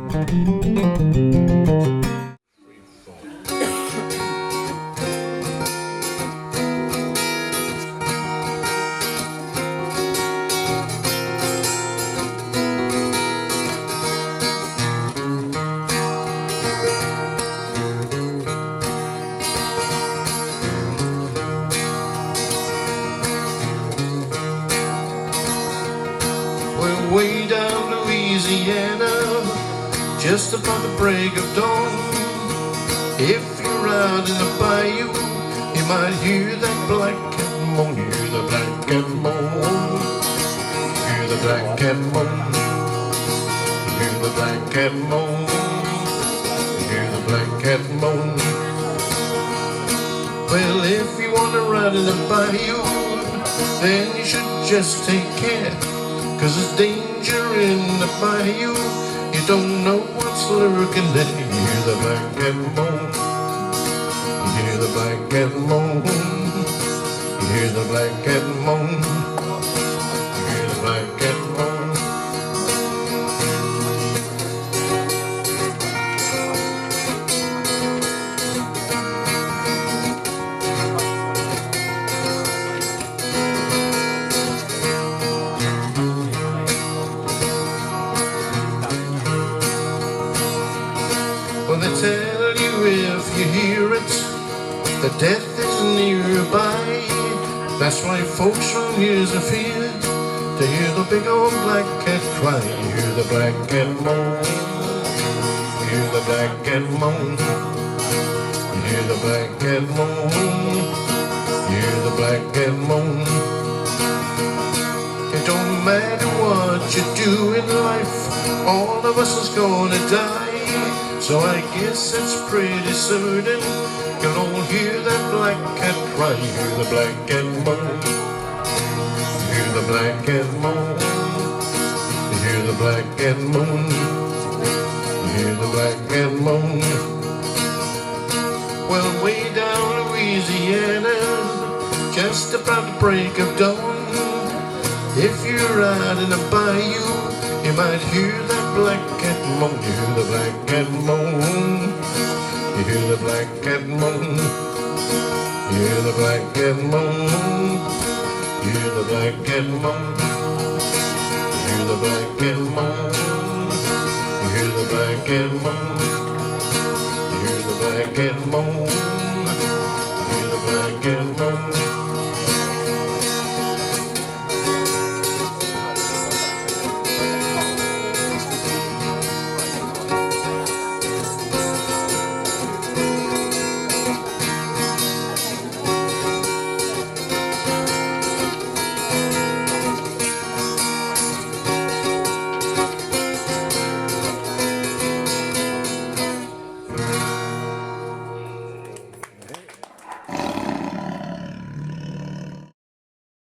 We're way down Louisiana, just about the break of dawn. If you're out in the bayou, you might hear that black cat moan. Hear the black cat moan. Hear the black cat moan. Hear the black cat moan. Hear the black cat moan. Well, if you want to ride in the bayou, then you should just take care, 'cause there's danger in the bayou. You don't know what's lurking there. You hear the black cat moan. You hear the black cat moan. You hear the black cat moan. You hear the black cat moan. Well, they tell you if you hear it, that death is nearby. That's why folks from years of fear to hear the big old black cat cry. You hear the black cat moan. You hear the black cat moan. You hear the black cat moan. You hear the black cat moan. It don't matter what you do in life, all of us is gonna die. So I guess it's pretty certain you'll all hear that black cat cry. Hear the black cat moan. Hear the black cat moan. Hear the black cat moan. Hear the black cat moan. Well, way down Louisiana, just about the break of dawn, if you're out in the bayou, you might hear that black cat moan. You hear the black cat moan. You hear the black cat moan. You hear the black cat moan. You hear the black cat moan. You hear the black cat moan. You hear the black cat moan. You hear the black cat moan.